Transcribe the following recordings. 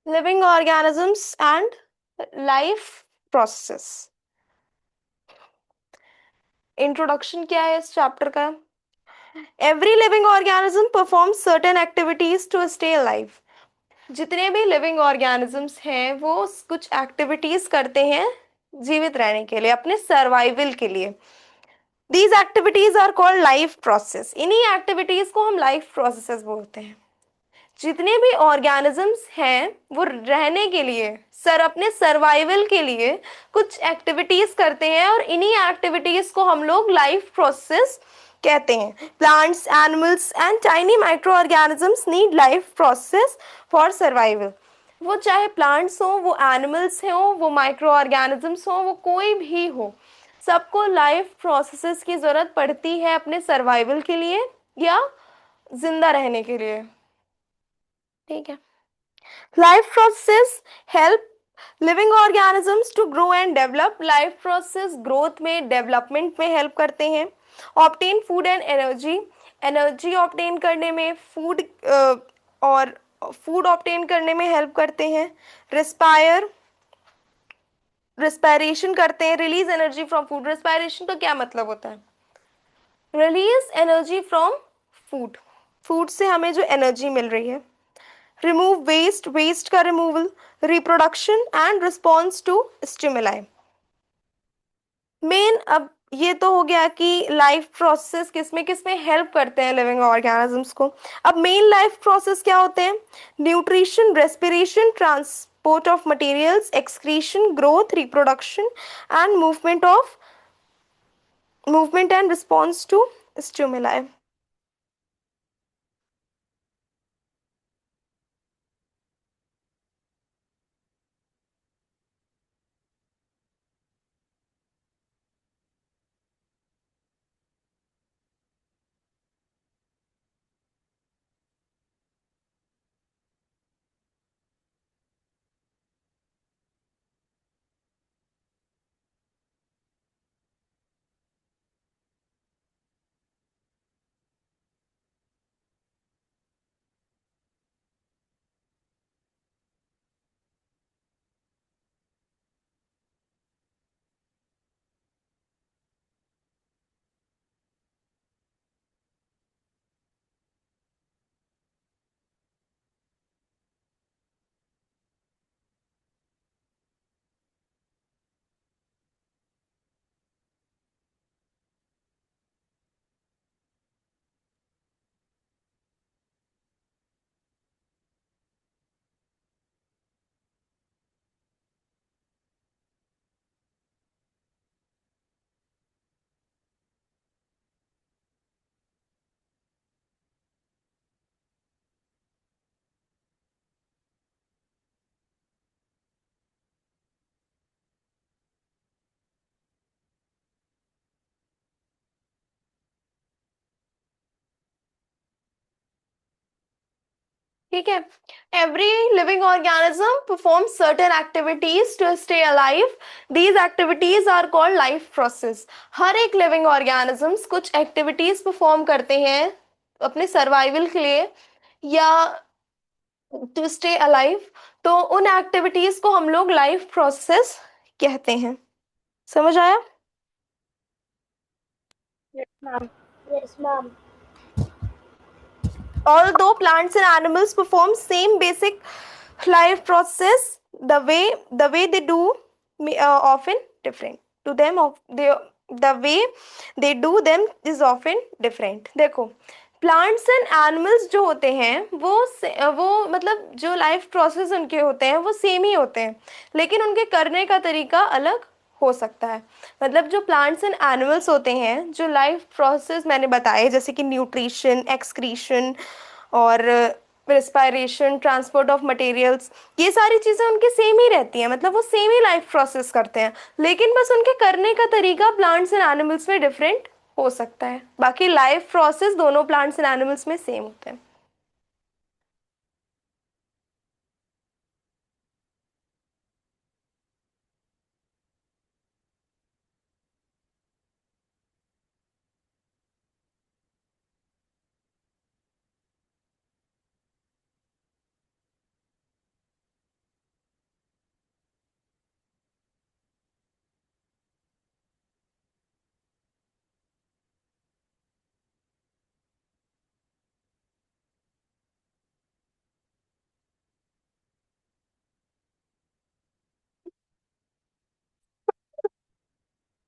Living organisms and life process. Introduction क्या है इस चैप्टर का? Every living organism performs certain activities to stay alive. जितने भी लिविंग ऑर्गेनिजम्स हैं वो कुछ एक्टिविटीज करते हैं जीवित रहने के लिए, अपने सर्वाइवल के लिए। These activities are called life process. इन्हीं एक्टिविटीज को हम लाइफ प्रोसेसेस बोलते हैं। जितने भी ऑर्गेनिजम्स हैं वो रहने के लिए, सर अपने सर्वाइवल के लिए कुछ एक्टिविटीज करते हैं और इन्हीं एक्टिविटीज को हम लोग लाइफ प्रोसेस कहते हैं। Plants, animals and tiny micro organisms need life process for survival. वो चाहे प्लांट्स हो, वो एनिमल्स हो, वो माइक्रो ऑर्गेनिजम्स हो, वो कोई भी हो, सबको लाइफ प्रोसेसेस की जरूरत पड़ती है अपने सर्वाइवल के लिए या जिंदा रहने के लिए। ठीक है। Life process help living organisms to grow and develop. Life process growth में, डेवलपमेंट में हेल्प करते हैं। Obtain food and energy. Energy obtain करने में, और फूड ऑब्टेन करने में हेल्प करते हैं। रिस्पायर, रिस्पायरेशन करते हैं। Release energy from food. Respiration का क्या मतलब होता है? Release energy from food. Food से हमें जो एनर्जी मिल रही है। रिमूव वेस्ट, वेस्ट का removal. Reproduction and response to stimuli. Main, अब ये तो हो गया कि लाइफ प्रोसेस किसमें किसमें हेल्प करते हैं लिविंग ऑर्गेनिजम्स को। अब मेन लाइफ प्रोसेस क्या होते हैं? Nutrition, respiration, transport of materials, excretion, growth, reproduction and movement and response to stimuli. ठीक है। Every living organism perform certain activities to stay alive. These activities are called life process. हर एक living organisms कुछ activities perform करते हैं अपने survival के लिए या टू स्टे अलाइव। तो उन एक्टिविटीज को हम लोग लाइफ प्रोसेस कहते हैं। समझ आया? Ma'am. Yes ma'am. Although plants and animals perform same basic life process, the way they do often different. To them of they the way they do them is often different. देखो, plants and animals जो होते हैं वो मतलब जो life process उनके होते हैं वो सेम ही होते हैं, लेकिन उनके करने का तरीका अलग हो सकता है। मतलब जो प्लांट्स एंड एनिमल्स होते हैं, जो लाइफ प्रोसेस मैंने बताए जैसे कि न्यूट्रिशन, एक्सक्रीशन और रिस्पायरेशन, ट्रांसपोर्ट ऑफ मटेरियल्स, ये सारी चीज़ें उनकी सेम ही रहती हैं। मतलब वो सेम ही लाइफ प्रोसेस करते हैं, लेकिन बस उनके करने का तरीका प्लांट्स एंड एनिमल्स में डिफरेंट हो सकता है। बाकी लाइफ प्रोसेस दोनों प्लांट्स एंड एनिमल्स में सेम होते हैं।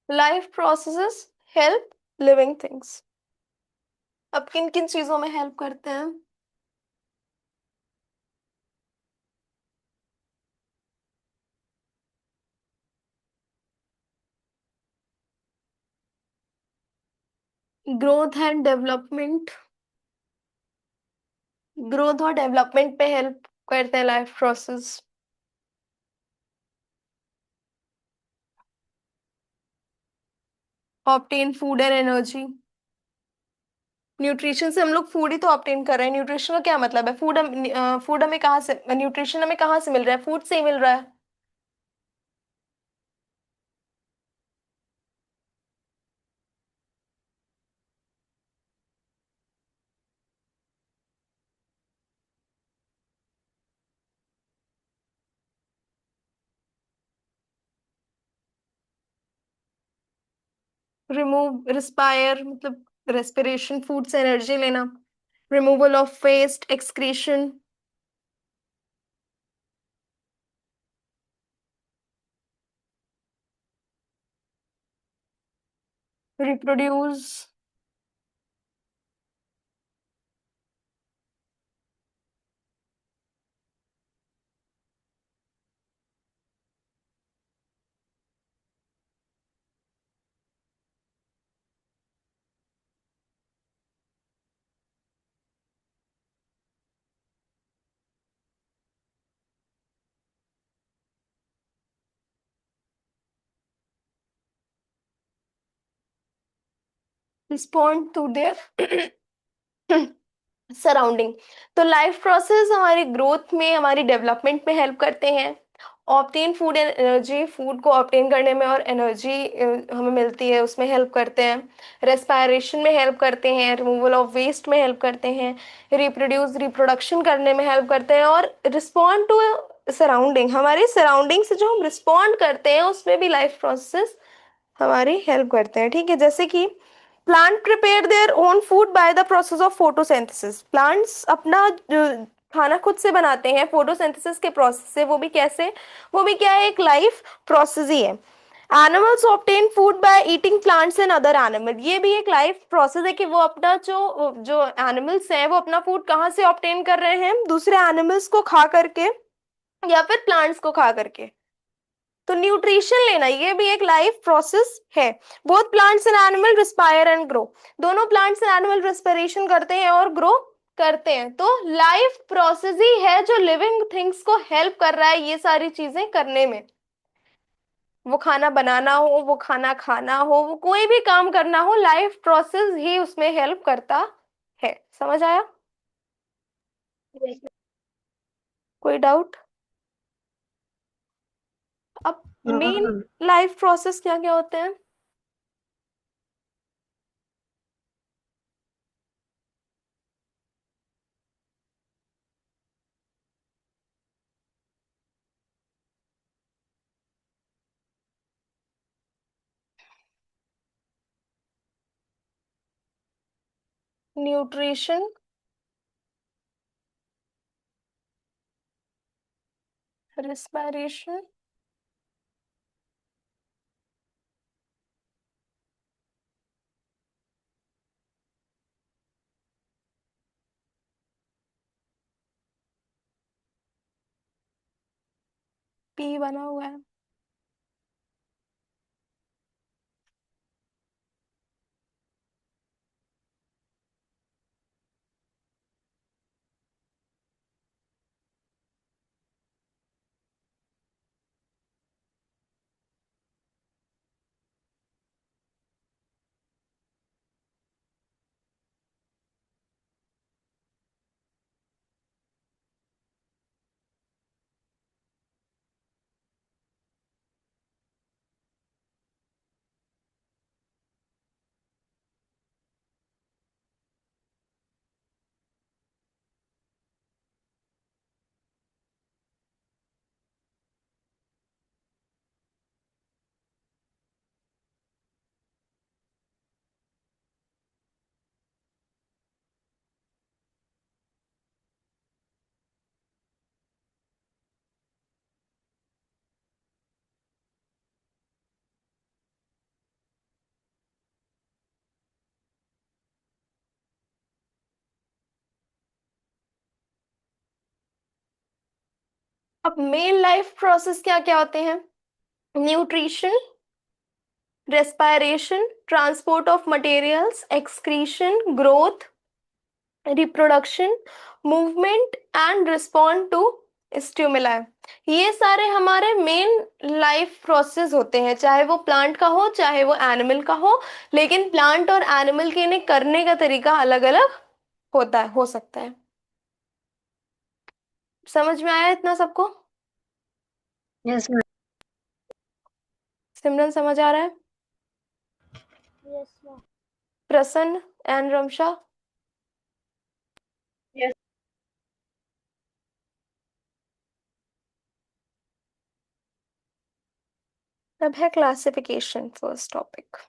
Life processes help living things. अब किन किन चीजों में हेल्प करते हैं? Growth and development. ग्रोथ और डेवलपमेंट पे हेल्प करते हैं life process. Obtain food and energy. Nutrition से हम लोग फूड ही तो ऑब्टेन कर रहे हैं। न्यूट्रिशन का क्या मतलब है? फूड हमें कहाँ से, न्यूट्रिशन हमें कहाँ से मिल रहा है? फूड से ही मिल रहा है। रिमूव, रिस्पायर मतलब रेस्पिरेशन, फूड से एनर्जी लेना। Removal of waste, excretion. Reproduce. Respond to their surrounding. तो लाइफ प्रोसेस हमारी ग्रोथ में, हमारी डेवलपमेंट में हेल्प करते हैं। Obtain food and energy, food को ऑब्टेन करने में और एनर्जी हमें मिलती है उसमें हेल्प करते हैं। रेस्पायरेशन में हेल्प करते हैं। रिमूवल ऑफ वेस्ट में हेल्प करते हैं। रिप्रोड्यूस, रिप्रोडक्शन करने में हेल्प करते हैं। और रिस्पॉन्ड टू सराउंडिंग, हमारी सराउंडिंग से जो हम रिस्पॉन्ड करते हैं उसमें भी लाइफ प्रोसेस हमारी हेल्प करते हैं। ठीक है, जैसे कि plant prepare their own food by the process of photosynthesis. Plants अपना खाना खुद से बनाते हैं फोटोसिंथेसिस के प्रोसेस से। वो भी कैसे? वो भी क्या है? एक लाइफ प्रोसेस ही है। Animals obtain food by eating plants and other animal. ये भी एक लाइफ प्रोसेस है कि वो अपना जो जो एनिमल्स हैं वो अपना फूड कहाँ से ऑब्टेन कर रहे हैं? दूसरे एनिमल्स को खा करके या फिर प्लांट्स को खा करके। तो न्यूट्रिशन लेना ये भी एक लाइफ प्रोसेस है। Both plants and animal respire and grow. दोनों प्लांट्स एंड एनिमल रेस्पिरेशन करते हैं और ग्रो करते हैं। तो लाइफ प्रोसेस ही है जो लिविंग थिंग्स को हेल्प कर रहा है ये सारी चीजें करने में। वो खाना बनाना हो, वो खाना खाना हो, वो कोई भी काम करना हो, लाइफ प्रोसेस ही उसमें हेल्प करता है। समझ आया? Yes, कोई डाउट? अब मेन ma'am. लाइफ प्रोसेस क्या क्या होते हैं? न्यूट्रिशन, रिस्पायरेशन, पी बना हुआ है। अब मेन लाइफ प्रोसेस क्या क्या होते हैं? Nutrition, respiration, transport of materials, excretion, growth, reproduction, movement and respond to stimuli. ये सारे हमारे मेन लाइफ प्रोसेस होते हैं, चाहे वो प्लांट का हो चाहे वो एनिमल का हो। लेकिन प्लांट और एनिमल के इन्हें करने का तरीका अलग अलग होता है, हो सकता है। समझ में आया इतना सबको? Yes ma'am. सिमरन समझ आ रहा है? Yes ma'am. प्रसन्न एंड रमशा? यस। अब है classification, first topic.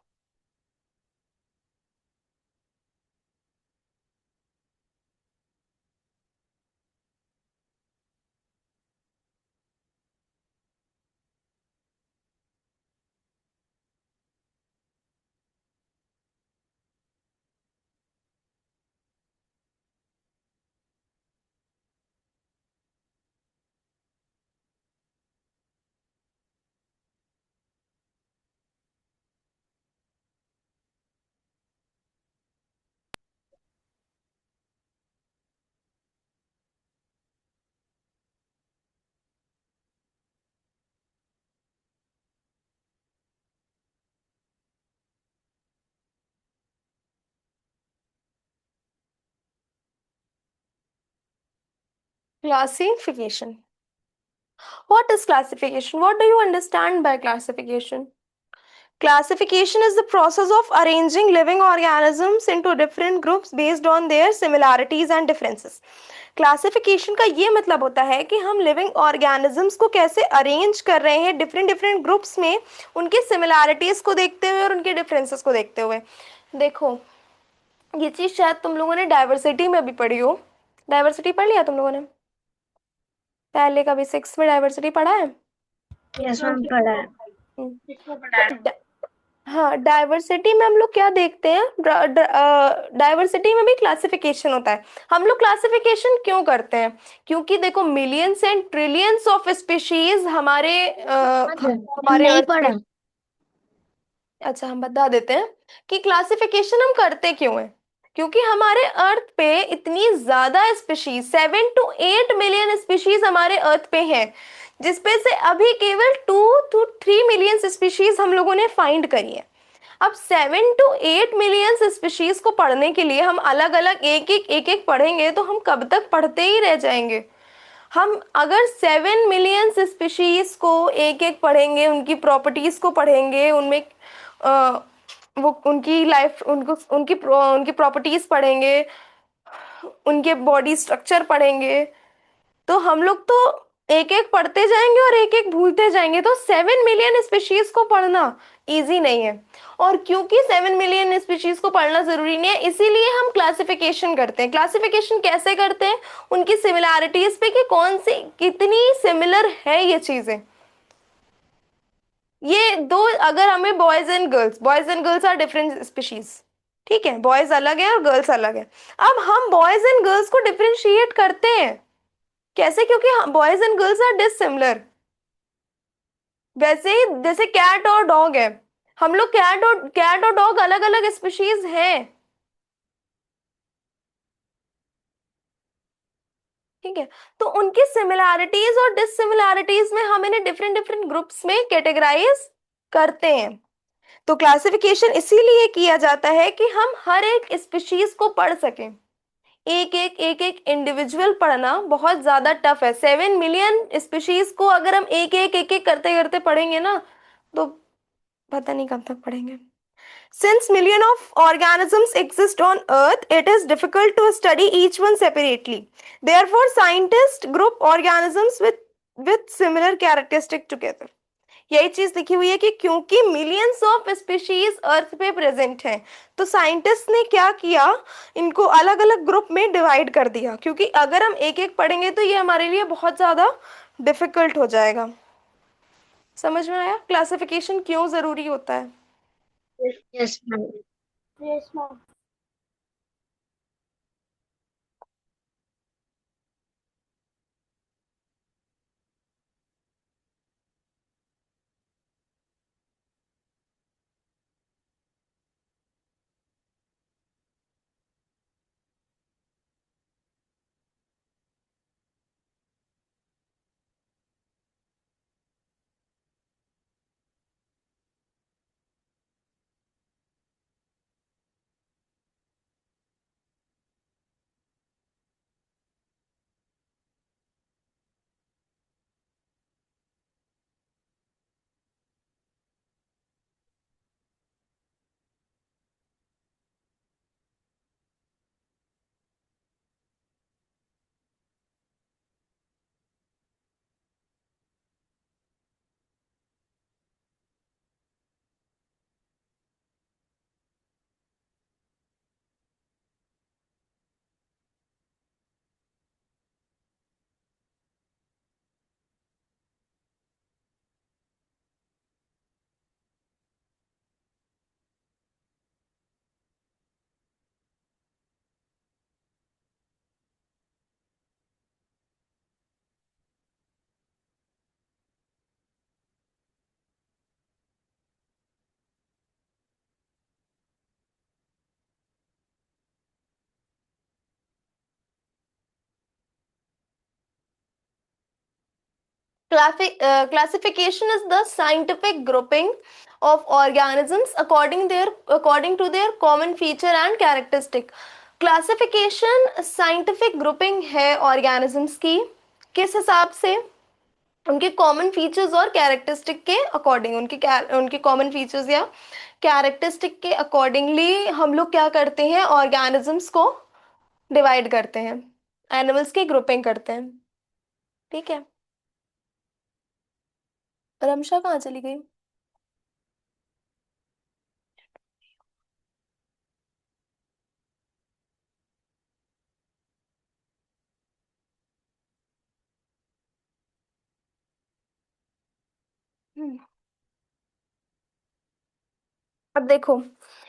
Classification. What is classification? What do you understand by classification? Classification is the process of arranging living organisms into different groups based on their similarities and differences. Classification का ये मतलब होता है कि हम living organisms को कैसे arrange कर रहे हैं डिफरेंट डिफरेंट ग्रुप्स में, उनकी सिमिलैरिटीज को देखते हुए और उनके डिफरेंसेस को देखते हुए। देखो, ये चीज शायद तुम लोगों ने डाइवर्सिटी में भी पढ़ी हो। डाइवर्सिटी पढ़ लिया तुम लोगों ने? पहले कभी सिक्स में डाइवर्सिटी पढ़ा है? यस मैम पढ़ा है। हम्म। किसको पढ़ा तो है? हाँ, डाइवर्सिटी में हम लोग क्या देखते हैं? डाइवर्सिटी में भी क्लासिफिकेशन होता है। हम लोग क्लासिफिकेशन क्यों करते हैं? क्योंकि देखो, millions and trillions of species हमारे नहीं अर्थ पढ़ा। पे। अच्छा, हम बता देते हैं कि क्लासिफिकेशन हम करते क्यों है। क्योंकि हमारे अर्थ पे इतनी ज्यादा स्पीशीज, 7 to 8 मिलियन स्पीशीज हमारे अर्थ पे हैं, जिसपे से अभी केवल 2 to 3 मिलियन स्पीशीज हम लोगों ने फाइंड करी है। अब 7 to 8 मिलियन स्पीशीज को पढ़ने के लिए हम अलग अलग एक एक पढ़ेंगे तो हम कब तक पढ़ते ही रह जाएंगे। हम अगर 7 मिलियन स्पीशीज को एक एक पढ़ेंगे, उनकी प्रॉपर्टीज को पढ़ेंगे, उनमें अ, वो उनकी लाइफ, उनकी प्रॉपर्टीज पढ़ेंगे, उनके बॉडी स्ट्रक्चर पढ़ेंगे, तो हम लोग तो एक एक पढ़ते जाएंगे और एक एक भूलते जाएंगे। तो 7 मिलियन स्पीशीज को पढ़ना इजी नहीं है। और क्योंकि 7 मिलियन स्पीशीज को पढ़ना जरूरी नहीं है, इसीलिए हम क्लासिफिकेशन करते हैं। क्लासिफिकेशन कैसे करते हैं? उनकी सिमिलैरिटीज पे कि कौन सी कितनी सिमिलर है ये चीजें। ये दो, अगर हमें boys and girls are different species, ठीक है, बॉयज अलग है और गर्ल्स अलग है। अब हम बॉयज एंड गर्ल्स को डिफरेंशिएट करते हैं कैसे? क्योंकि boys and girls are dissimilar. वैसे ही जैसे कैट और डॉग है, हम लोग कैट और डॉग अलग अलग स्पीशीज हैं, ठीक है। तो उनकी सिमिलैरिटीज और डिससिमिलैरिटीज में हम इन्हें डिफरेंट डिफरेंट ग्रुप्स में कैटेगराइज करते हैं। तो क्लासिफिकेशन इसीलिए किया जाता है कि हम हर एक स्पीशीज को पढ़ सकें। एक एक इंडिविजुअल पढ़ना बहुत ज्यादा टफ है। 7 मिलियन स्पीशीज को अगर हम एक एक करते करते पढ़ेंगे ना, तो पता नहीं कब तक पढ़ेंगे। Since millions of organisms exist on Earth, it is difficult to study each one separately. Therefore, scientists group organisms with similar characteristics together. यही चीज लिखी हुई है कि क्योंकि मिलियंस ऑफ स्पीशीज अर्थ पे प्रेजेंट हैं, तो साइंटिस्ट ने क्या किया, इनको अलग अलग ग्रुप में डिवाइड कर दिया। क्योंकि अगर हम एक एक पढ़ेंगे तो ये हमारे लिए बहुत ज्यादा डिफिकल्ट हो जाएगा। समझ में आया क्लासिफिकेशन क्यों जरूरी होता है? Yes ma'am. Yes ma'am. Classification is the scientific grouping of organisms according to their common feature and characteristic. Classification scientific grouping है ऑर्गेनिजम्स की, किस हिसाब से? उनके कॉमन फीचर्स और कैरेक्टरिस्टिक के अकॉर्डिंग, उनके कॉमन फीचर्स या कैरेक्टरिस्टिक के अकॉर्डिंगली हम लोग क्या करते हैं, ऑर्गेनिजम्स को डिवाइड करते हैं, एनिमल्स की ग्रुपिंग करते हैं। ठीक है, रमशा कहाँ चली गई? हम्म, अब देखो,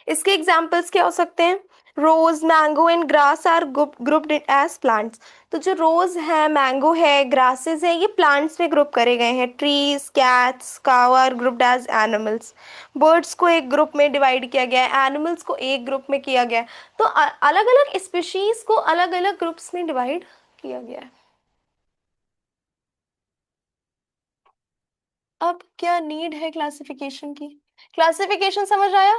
इसके एग्जाम्पल्स क्या हो सकते हैं? Rose, mango and grass are grouped as plants. तो जो रोज है, मैंगो है, ग्रासेस है, ये प्लांट्स में ग्रुप करे गए हैं। Trees, cats, cow are grouped as animals. Birds को एक ग्रुप में डिवाइड किया गया है, एनिमल्स को एक ग्रुप में किया गया है। तो अलग अलग स्पीशीज को अलग अलग ग्रुप्स में डिवाइड किया गया है। अब क्या नीड है क्लासिफिकेशन की? क्लासिफिकेशन समझ आया?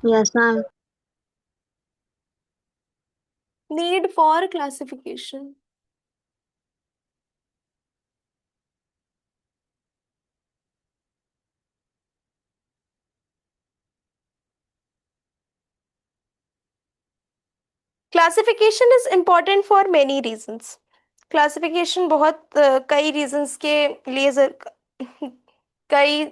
Yes, ma'am. Need for classification. Classification is important for many reasons. Classification बहुत कई रीजंस के लिए कई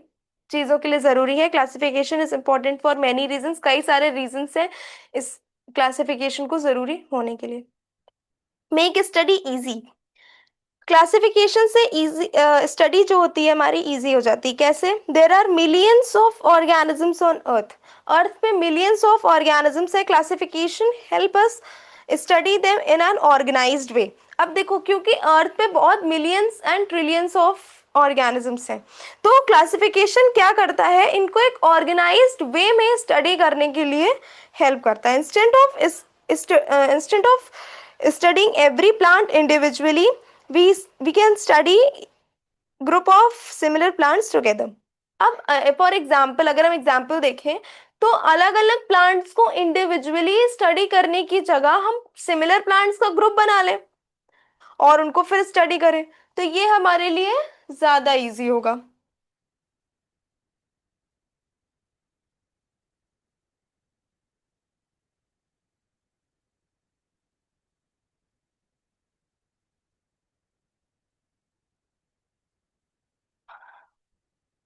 चीजों के लिए जरूरी है। Classification is important for many reasons, कई सारे रीजंस हैं इस क्लासिफिकेशन को जरूरी होने के लिए। Make study easy. क्लासिफिकेशन से इजी स्टडी जो होती है हमारी इजी हो जाती है। कैसे? There are millions of organisms on earth. Earth पे मिलियंस ऑफ ऑर्गेनिजम्स है। Classification help us study them in an organised way. अब देखो, क्योंकि अर्थ पे बहुत millions and trillions of organisms हैं, तो क्लासिफिकेशन क्या करता है, इनको एक ऑर्गेनाइज्ड वे में स्टडी करने के लिए हेल्प करता है। Instant of studying every plant individually, we can study group of similar plants together. अब फॉर एग्जाम्पल, अगर हम एग्जाम्पल देखें, तो अलग अलग प्लांट्स को इंडिविजुअली स्टडी करने की जगह हम सिमिलर प्लांट्स का ग्रुप बना लें और उनको फिर स्टडी करें, तो ये हमारे लिए ज्यादा इजी होगा।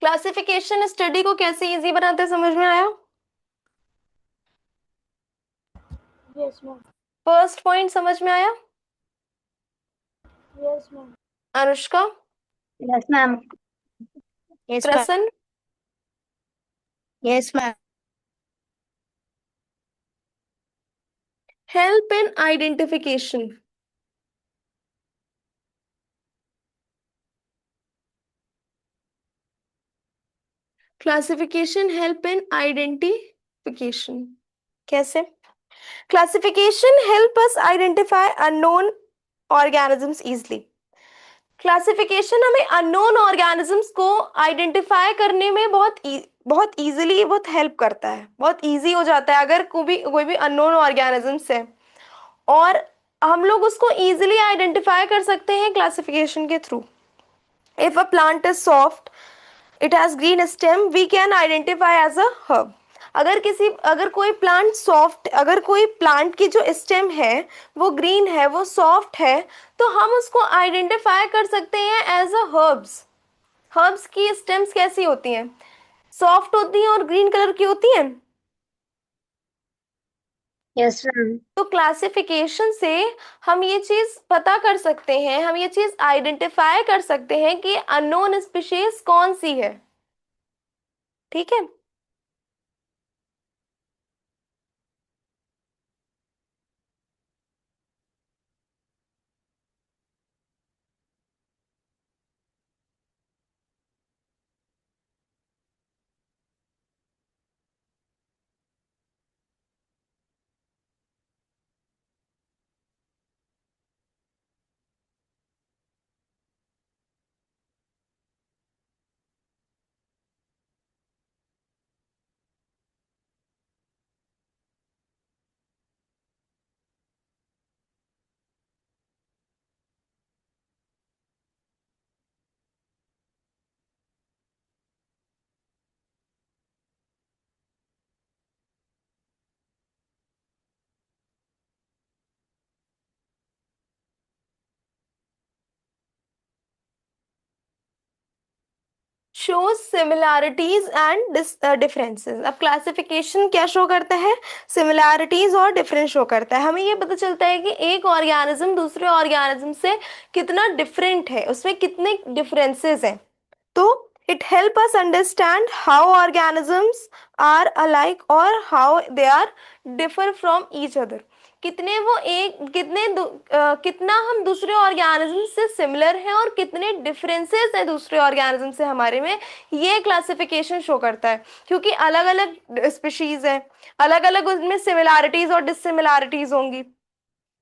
क्लासिफिकेशन स्टडी को कैसे इजी बनाते हैं, समझ में आया? Yes, ma'am. फर्स्ट पॉइंट समझ में आया? Yes, ma'am. Anushka, Yes, ma'am. Yes, ma'am. Prasanna, Yes, ma'am. Help in identification. Classification help in identification कैसे? Classification help us identify unknown organisms easily. Classification हमें अननोन ऑर्गेनिजम्स को आइडेंटिफाई करने में बहुत इजीली बहुत हेल्प करता है, बहुत इजी हो जाता है। अगर कोई भी अननोन ऑर्गेनिजम्स है और हम लोग उसको इजीली आइडेंटिफाई कर सकते हैं क्लासिफिकेशन के थ्रू। If a plant is soft, it has green stem, we can identify as a herb. अगर कोई प्लांट की जो स्टेम है वो ग्रीन है, वो सॉफ्ट है, तो हम उसको आइडेंटिफाई कर सकते हैं एज अ हर्ब्स। हर्ब्स की स्टेम्स कैसी होती हैं? सॉफ्ट होती हैं और ग्रीन कलर की होती हैं। Yes, ma'am. तो क्लासिफिकेशन से हम ये चीज पता कर सकते हैं, हम ये चीज आइडेंटिफाई कर सकते हैं कि अननोन स्पीशीज कौन सी है। ठीक है। Shows similarities and differences. अब क्लासिफिकेशन क्या शो करता है? सिमिलैरिटीज और डिफरेंस शो करता है। हमें ये पता चलता है कि एक ऑर्गेनिज्म दूसरे ऑर्गेनिज्म से कितना डिफरेंट है, उसमें कितने डिफरेंसेस हैं। तो it help us understand how organisms are alike और how they are differ from each other. कितने वो एक कितने कितना हम दूसरे ऑर्गेनिज्म से सिमिलर हैं और कितने डिफरेंसेस हैं दूसरे ऑर्गेनिज्म से हमारे में, ये क्लासिफिकेशन शो करता है। क्योंकि अलग अलग स्पीशीज हैं, अलग अलग उनमें सिमिलैरिटीज और डिससिमिलैरिटीज होंगी।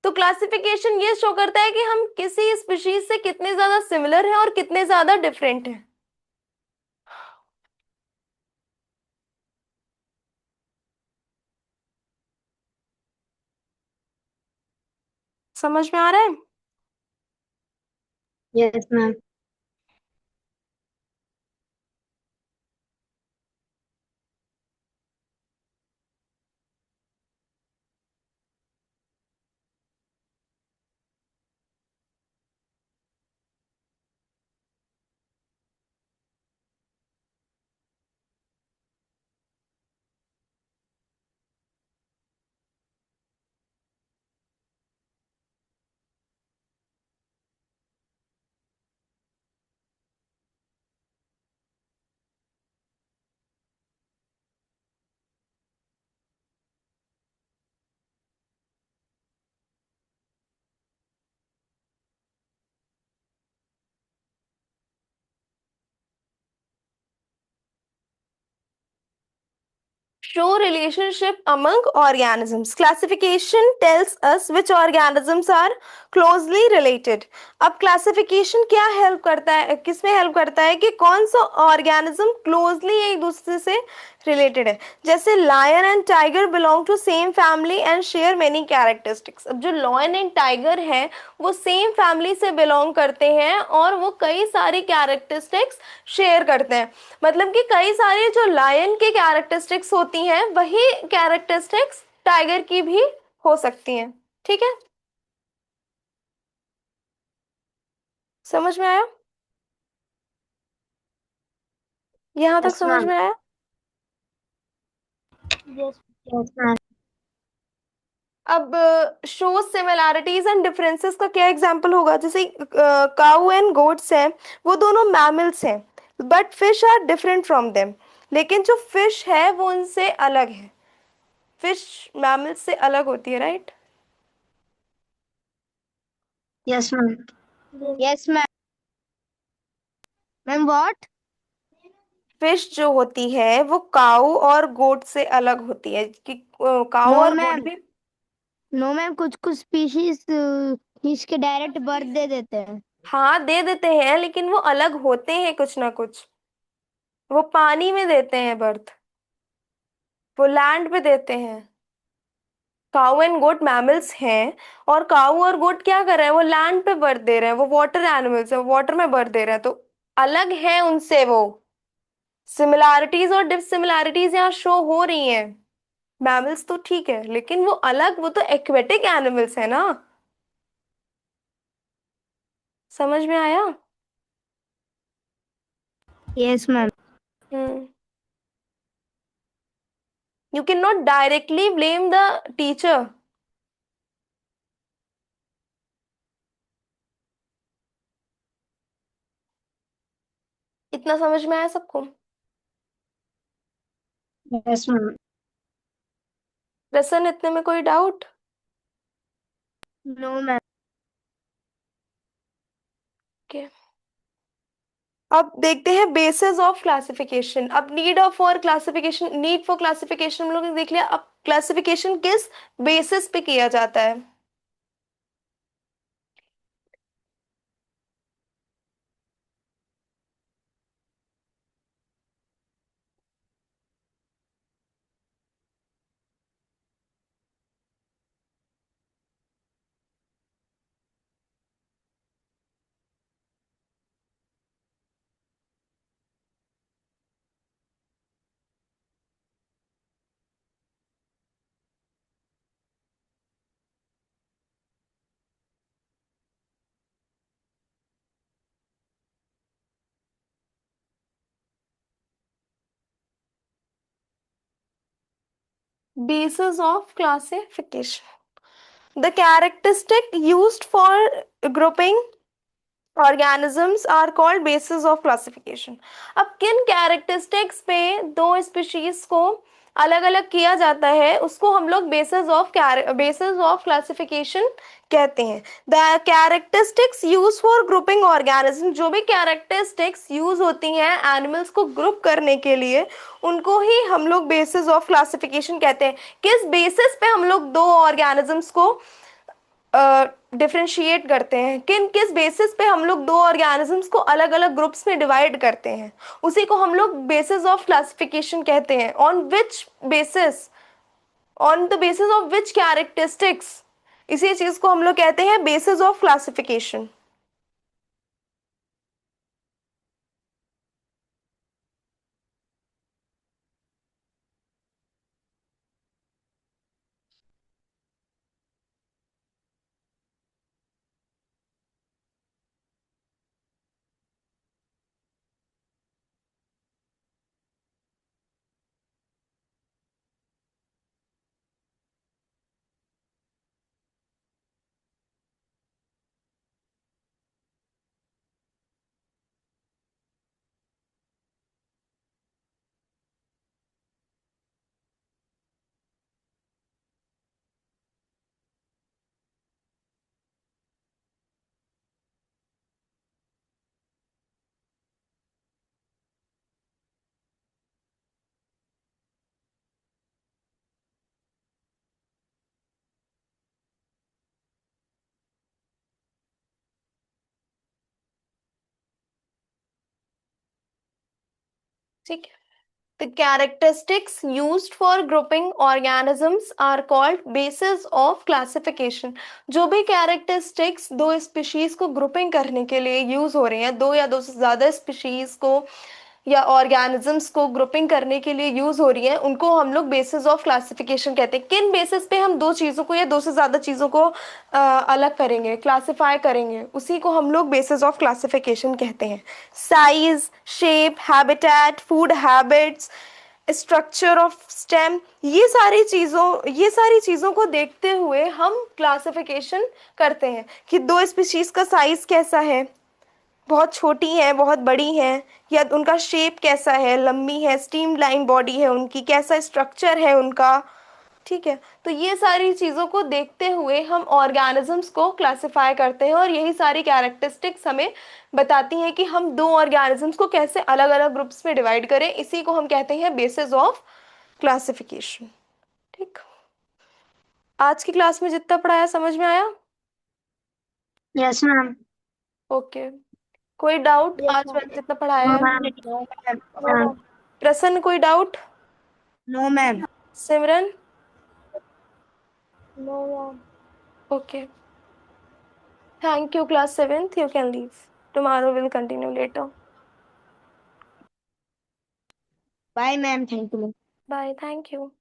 तो क्लासिफिकेशन ये शो करता है कि हम किसी स्पीशीज से कितने ज्यादा सिमिलर हैं और कितने ज्यादा डिफरेंट हैं। समझ में आ रहा है? Yes, ma'am. Show relationship among organisms. Classification tells us which organisms are closely related. अब क्लासिफिकेशन क्या हेल्प करता है, किसमें हेल्प करता है कि कौन सा ऑर्गेनिज्म क्लोजली एक दूसरे से रिलेटेड है। जैसे lion and tiger belong to same family and share many characteristics. अब जो लायन एंड टाइगर है वो सेम फैमिली से बिलोंग करते हैं और वो कई सारी कैरेक्टरिस्टिक्स शेयर करते हैं। मतलब कि कई सारी जो लायन की कैरेक्टरिस्टिक्स होती हैं वही कैरेक्टरिस्टिक्स टाइगर की भी हो सकती हैं। ठीक है, समझ में आया? यहां तक Yes, समझ ma'am. में आया? Yes. Yes, ma'am. अब शो सिमिलैरिटीज एंड डिफरेंसेस का क्या एग्जांपल होगा? जैसे काऊ एंड गोट्स हैं, वो दोनों मैमल्स हैं, but fish are different from them. लेकिन जो फिश है वो उनसे अलग है। फिश मैमल्स से अलग होती है, right? Yes, ma'am. Yes, ma'am. Ma'am, what? Fish जो होती है वो काऊ और गोट से अलग होती है कि काऊ No, और गोट ma'am. भी। नो मैम, कुछ कुछ स्पीशीज फिश के डायरेक्ट बर्थ दे देते हैं। हाँ दे देते हैं, लेकिन वो अलग होते हैं कुछ ना कुछ। वो पानी में देते हैं बर्थ, वो लैंड पे देते हैं। काऊ एंड गोट मैमल्स हैं, और काऊ और गोट क्या कर रहे हैं? वो लैंड पे बर्थ दे रहे हैं, वो वाटर एनिमल्स है, वाटर में बर्थ दे रहे हैं, तो अलग है उनसे वो। सिमिलैरिटीज और डिससिमिलैरिटीज यहाँ शो हो रही हैं। मैमल्स तो ठीक है, लेकिन वो अलग, वो तो एक्वेटिक एनिमल्स है ना। समझ में आया? Yes ma'am. Hmm. You cannot directly blame the teacher. इतना समझ में आया सबको? Yes ma'am. रसन, इतने में कोई डाउट? No ma'am. ओके, अब देखते हैं बेसिस ऑफ क्लासिफिकेशन। अब need of for classification, need for classification हम लोग ने देख लिया। अब क्लासिफिकेशन किस बेसिस पे किया जाता है? basis of classification. The characteristic used for grouping organisms are called basis of classification. अब किन characteristics पे दो species को अलग अलग किया जाता है उसको हम लोग basis of classification कहते हैं. The characteristics used for grouping organism, जो भी characteristics use होती हैं animals को group करने के लिए उनको ही हम लोग basis of classification कहते हैं. किस basis पे हम लोग दो organisms को डिफ्रेंशिएट करते हैं, किन किस बेसिस पे हम लोग दो ऑर्गेनिजम्स को अलग अलग ग्रुप्स में डिवाइड करते हैं, उसी को हम लोग बेसिस ऑफ क्लासिफिकेशन कहते हैं. On which basis, on the basis of which characteristics, इसी चीज को हम लोग कहते हैं बेसिस ऑफ क्लासिफिकेशन. ठीक है. The characteristics used for grouping organisms are called basis of classification. जो भी characteristics दो species को grouping करने के लिए use हो रहे हैं, दो या दो से ज़्यादा species को या organisms को grouping करने के लिए use हो रही है, उनको हम लोग basis of classification कहते हैं. किन basis पे हम दो चीज़ों को या दो से ज़्यादा चीज़ों को अलग करेंगे, classify करेंगे, उसी को हम लोग basis of classification कहते हैं. Size, shape, habitat, food habits, structure of stem, ये सारी चीज़ों को देखते हुए हम क्लासिफिकेशन करते हैं कि दो स्पीशीज का साइज कैसा है, बहुत छोटी है बहुत बड़ी है, या उनका शेप कैसा है, लंबी है, स्टीम लाइन बॉडी है उनकी, कैसा स्ट्रक्चर है उनका. ठीक है. तो ये सारी चीज़ों को देखते हुए हम ऑर्गेनिजम्स को क्लासिफाई करते हैं और यही सारी कैरेक्टरिस्टिक्स हमें बताती हैं कि हम दो ऑर्गेनिजम्स को कैसे अलग अलग ग्रुप्स में डिवाइड करें. इसी को हम कहते हैं बेसिस ऑफ क्लासिफिकेशन. ठीक. आज की क्लास में जितना पढ़ाया समझ में आया? Yes ma'am. ओके. कोई डाउट यस आज मैंने मैम. जितना पढ़ाया नो है? मैम. No ma'am. प्रसन्न, कोई doubt? No ma'am. Simran? No ma'am. Okay. Thank you, class 7th. You can leave. Tomorrow we'll continue later. Bye ma'am. Thank you. Bye. Thank you.